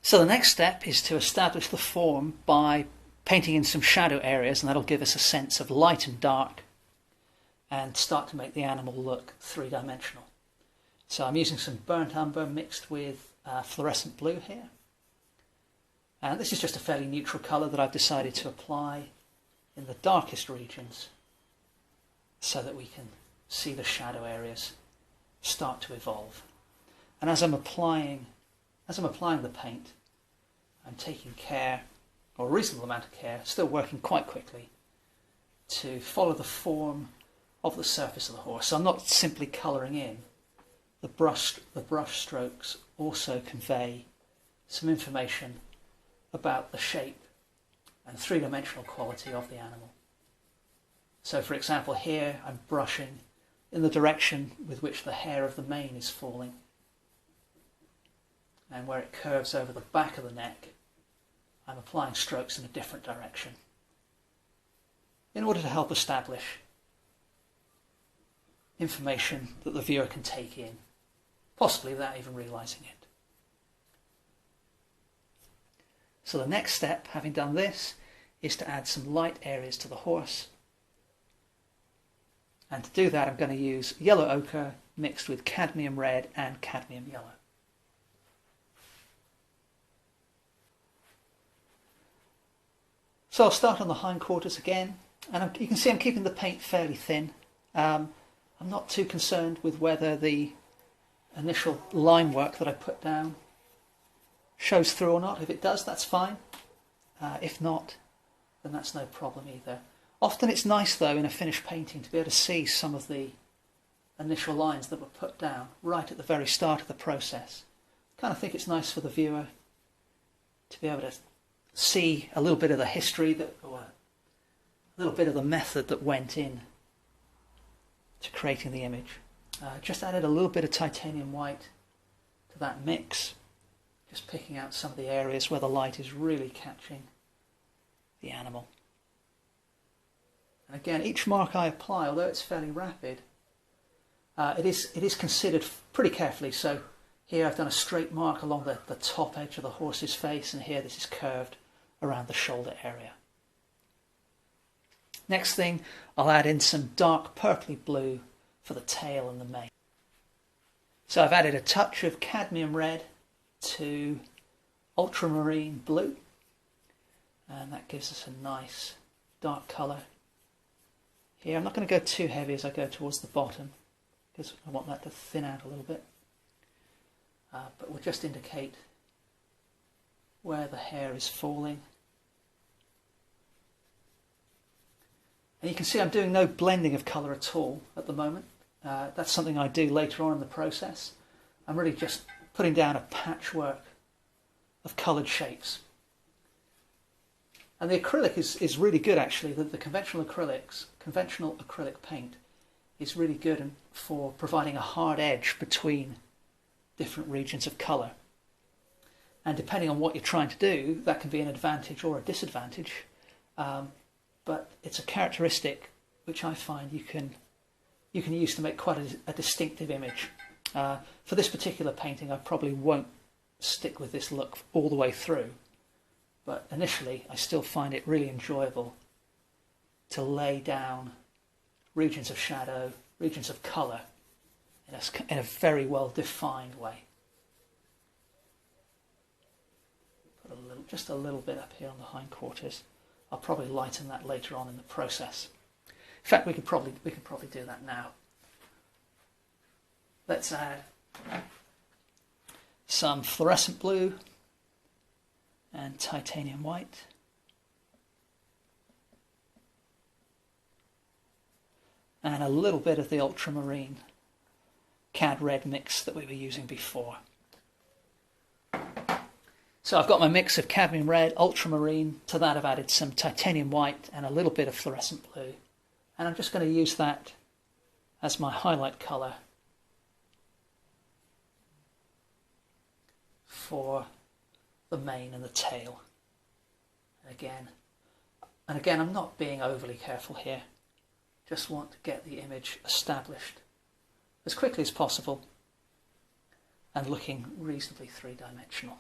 So the next step is to establish the form by painting in some shadow areas, and that'll give us a sense of light and dark and start to make the animal look three-dimensional. So I'm using some burnt umber mixed with fluorescent blue here. And this is just a fairly neutral colour that I've decided to apply in the darkest regions so that we can see the shadow areas start to evolve. And as I'm applying the paint, I'm taking care, or a reasonable amount of care, still working quite quickly, to follow the form of the surface of the horse. So I'm not simply colouring in. The brush strokes also convey some information about the shape and three-dimensional quality of the animal. So for example, here I'm brushing in the direction with which the hair of the mane is falling, and where it curves over the back of the neck, I'm applying strokes in a different direction in order to help establish information that the viewer can take in, possibly without even realising it. So the next step, having done this, is to add some light areas to the horse. And to do that, I'm going to use yellow ochre mixed with cadmium red and cadmium yellow. So I'll start on the hindquarters again, and you can see I'm keeping the paint fairly thin. I'm not too concerned with whether the initial line work that I put down shows through or not. If it does, that's fine. If not, then that's no problem either. Often it's nice, though, in a finished painting to be able to see some of the initial lines that were put down right at the very start of the process. I kind of think it's nice for the viewer to be able to see a little bit of the history, or a little bit of the method that went in to creating the image. Just added a little bit of titanium white to that mix, just picking out some of the areas where the light is really catching the animal. And again, each mark I apply, although it's fairly rapid, it is considered pretty carefully. So here I've done a straight mark along the top edge of the horse's face, and here this is curved around the shoulder area. Next thing, I'll add in some dark purpley blue for the tail and the mane. So I've added a touch of cadmium red to ultramarine blue, and that gives us a nice dark colour. Here I'm not going to go too heavy as I go towards the bottom, because I want that to thin out a little bit, but we'll just indicate where the hair is falling. And you can see I'm doing no blending of colour at all at the moment. That's something I do later on in the process. I'm really just putting down a patchwork of coloured shapes. And the acrylic is really good, actually. The conventional acrylic paint is really good for providing a hard edge between different regions of colour. And depending on what you're trying to do, that can be an advantage or a disadvantage. But it's a characteristic which I find you can use to make quite a distinctive image. For this particular painting, I probably won't stick with this look all the way through, but initially I still find it really enjoyable to lay down regions of shadow, regions of colour in a very well defined way. Put just a little bit up here on the hindquarters. I'll probably lighten that later on in the process. In fact, we could probably do that now. Let's add some fluorescent blue and titanium white. And a little bit of the ultramarine cad red mix that we were using before. So I've got my mix of cadmium red, ultramarine. To that I've added some titanium white and a little bit of fluorescent blue. And I'm just going to use that as my highlight colour for the mane and the tail. And again, I'm not being overly careful here. Just want to get the image established as quickly as possible and looking reasonably three-dimensional.